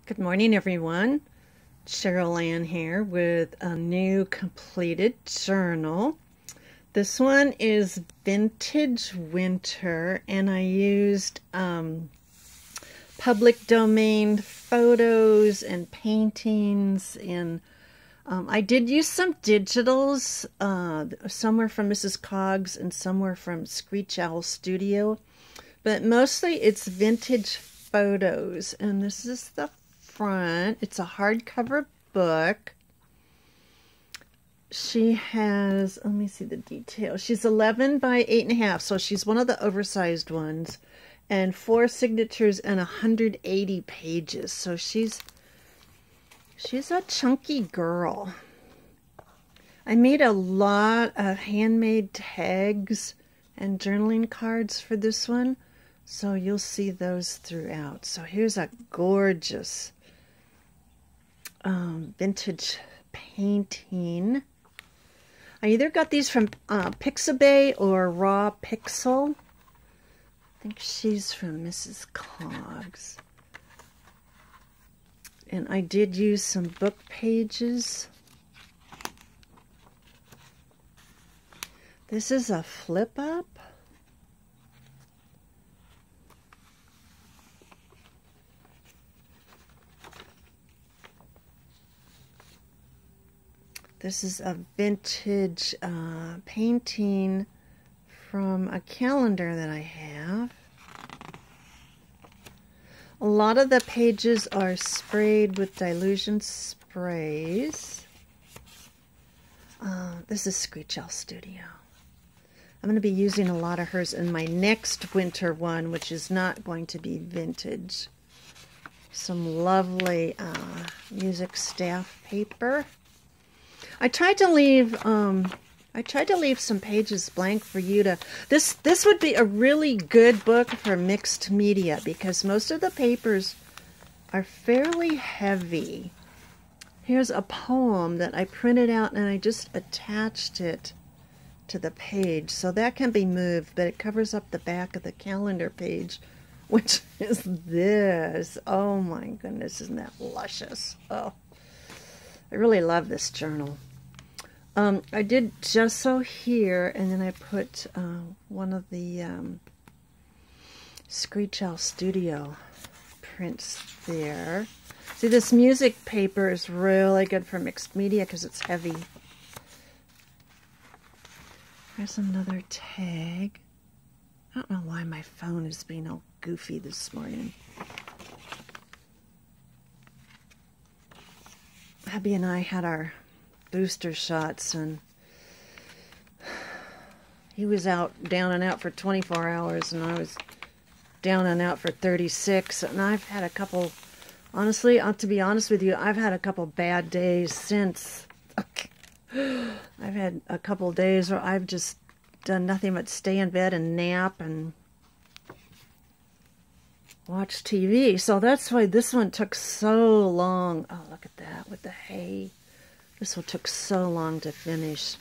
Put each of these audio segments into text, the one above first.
Good morning, everyone. Cheryl Ann here with a new completed journal. This one is Vintage Winter, and I used public domain photos and paintings, and I did use some digitals. Some were from Mrs. Coggs and some were from Screech Owl Studio, but mostly it's vintage photos. And this is the front. It's a hardcover book. She has, let me see the details. She's 11 by 8.5, so she's one of the oversized ones, and 4 signatures and 180 pages. So she's a chunky girl. I made a lot of handmade tags and journaling cards for this one, so you'll see those throughout. So here's a gorgeous vintage painting. I either got these from Pixabay or Raw Pixel. I think she's from Mrs. Coggs. And I did use some book pages. This is a flip up. This is a vintage painting from a calendar that I have. A lot of the pages are sprayed with dilution sprays. This is Screech Owl Studio. I'm going to be using a lot of hers in my next winter one, which is not going to be vintage. Some lovely music staff paper. I tried to leave some pages blank for you to. This would be a really good book for mixed media because most of the papers are fairly heavy. Here's a poem that I printed out and I just attached it to the page, so that can be moved, but it covers up the back of the calendar page, which is this. Oh my goodness, isn't that luscious? Oh, I really love this journal. I did gesso here, and then I put one of the Screech Owl Studio prints there. See, this music paper is really good for mixed media because it's heavy. There's another tag. I don't know why my phone is being all goofy this morning. Abby and I had our booster shots, and he was down and out for 24 hours, and I was down and out for 36, and I've had a couple, honestly, to be honest with you, I've had a couple bad days since. I've had a couple days where I've just done nothing but stay in bed and nap and watch TV. So that's why this one took so long. Oh, look at that with the hay. This one took so long to finish.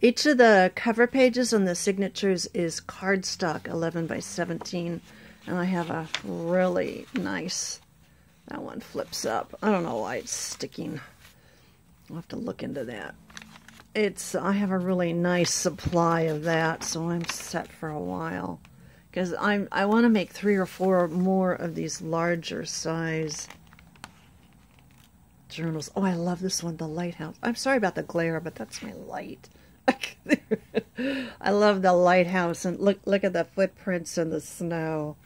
Each of the cover pages on the signatures is cardstock, 11 by 17. And I have a really nice, that one flips up. I don't know why it's sticking. I'll have to look into that. I have a really nice supply of that, so I'm set for a while. Because I want to make 3 or 4 more of these larger size journals. Oh, I love this one, the lighthouse. I'm sorry about the glare, but that's my light. I love the lighthouse, and look at the footprints in the snow.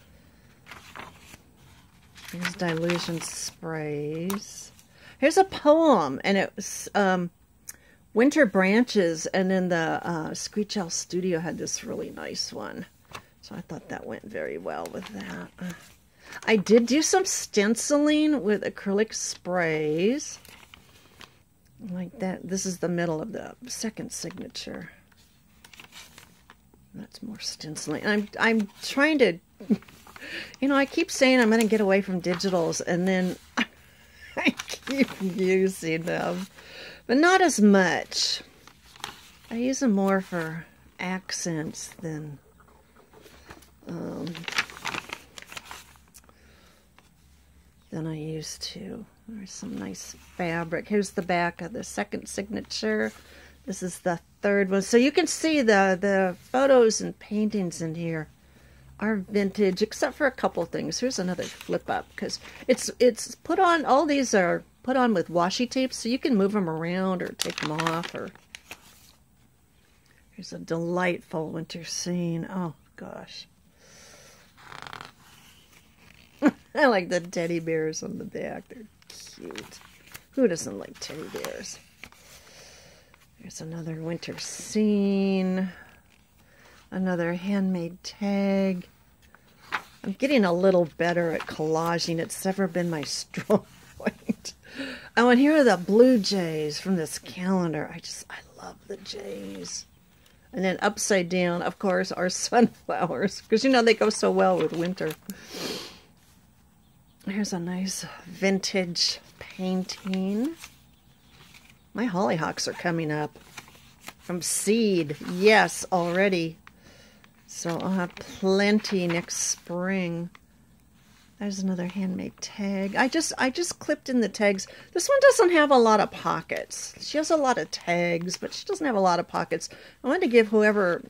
Here's dilution sprays. Here's a poem, and it was Winter Branches, and then the Screech Owl Studio had this really nice one. So I thought that went very well with that. I did do some stenciling with acrylic sprays. Like that. This is the middle of the second signature. That's more stenciling. I'm trying to, you know, I keep saying I'm going to get away from digitals, and then I keep using them. But not as much. I use them more for accents than than I used to. There's some nice fabric. Here's the back of the second signature. This is the third one. So you can see the photos and paintings in here are vintage, except for a couple things. Here's another flip up, because it's put on, all these are put on with washi tape, so you can move them around or take them off. Or here's a delightful winter scene. Oh gosh. I like the teddy bears on the back. They're cute. Who doesn't like teddy bears? There's another winter scene. Another handmade tag. I'm getting a little better at collaging. It's never been my strong point. Oh, and here are the blue jays from this calendar. I love the jays. And then upside down, of course, are sunflowers, because you know they go so well with winter. Here's a nice vintage painting. My hollyhocks are coming up from seed. Yes, already. So I'll have plenty next spring. There's another handmade tag. I just clipped in the tags. This one doesn't have a lot of pockets. She has a lot of tags, but she doesn't have a lot of pockets. I wanted to give whoever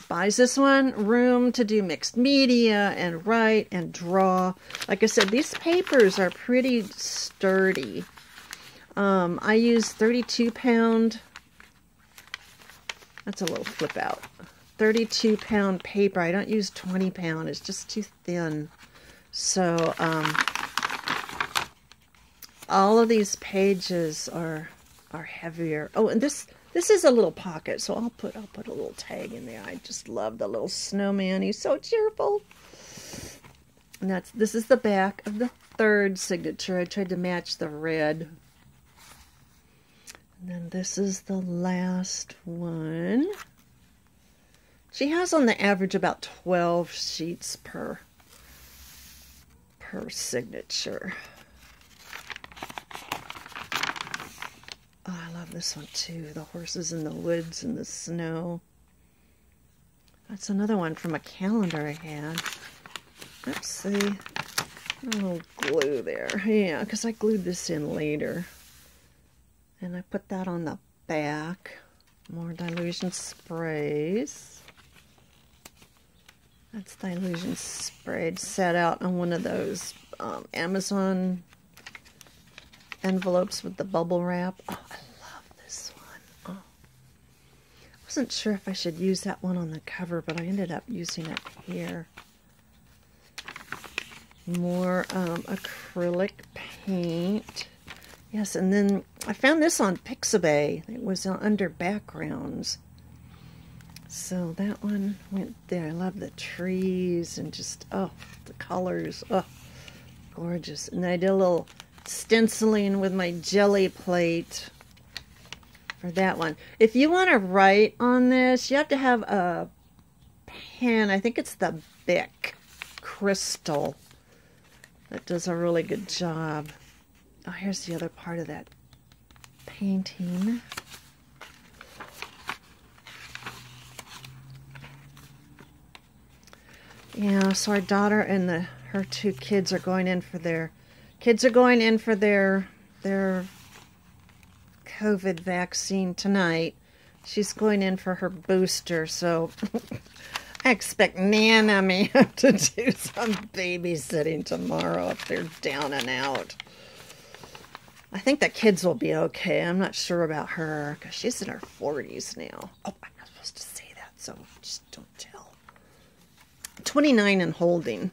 buys this one room to do mixed media and write and draw. Like I said, these papers are pretty sturdy. I use 32 pound. That's a little flip out. 32 pound paper. I don't use 20 pound. It's just too thin. So all of these pages are heavier. Oh, and this is a little pocket, so I'll put a little tag in there. I just love the little snowman. He's so cheerful. And this is the back of the third signature. I tried to match the red. And then this is the last one. She has on the average about 12 sheets per signature. Oh, I love this one too. The horses in the woods and the snow. That's another one from a calendar I had. Let's see. A little glue there. Yeah, because I glued this in later. And I put that on the back. More Dilution sprays. That's Dilution sprayed, set out on one of those Amazon envelopes with the bubble wrap. Oh, I love this one. Oh. I wasn't sure if I should use that one on the cover, but I ended up using it here. More acrylic paint. Yes, and then I found this on Pixabay. It was under backgrounds. So that one went there. I love the trees and just, oh, the colors. Oh, gorgeous. And I did a little stenciling with my jelly plate for that one. If you want to write on this, you have to have a pen. I think it's the Bic Crystal that does a really good job. Oh, here's the other part of that painting. Yeah, so our daughter and her two kids are going in for their COVID vaccine tonight. She's going in for her booster, so I expect Nana may have to do some babysitting tomorrow if they're down and out. I think the kids will be okay. I'm not sure about her because she's in her 40s now. Oh, I'm not supposed to say that, so just don't tell. 29 and holding.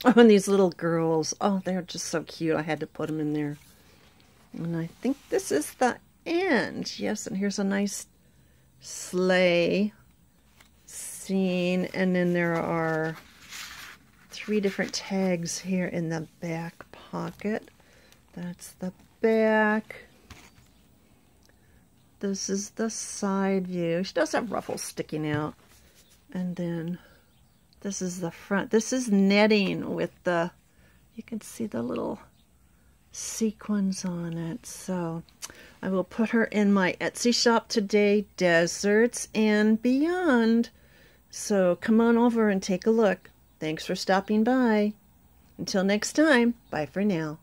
Oh, and these little girls. Oh, they're just so cute. I had to put them in there. And I think this is the end. Yes, and here's a nice sleigh scene. And then there are 3 different tags here in the back pocket. That's the back. This is the side view. She does have ruffles sticking out. And then this is the front. This is netting with the, you can see the little sequins on it. So I will put her in my Etsy shop today, Deserts and Beyond. So come on over and take a look. Thanks for stopping by. Until next time, bye for now.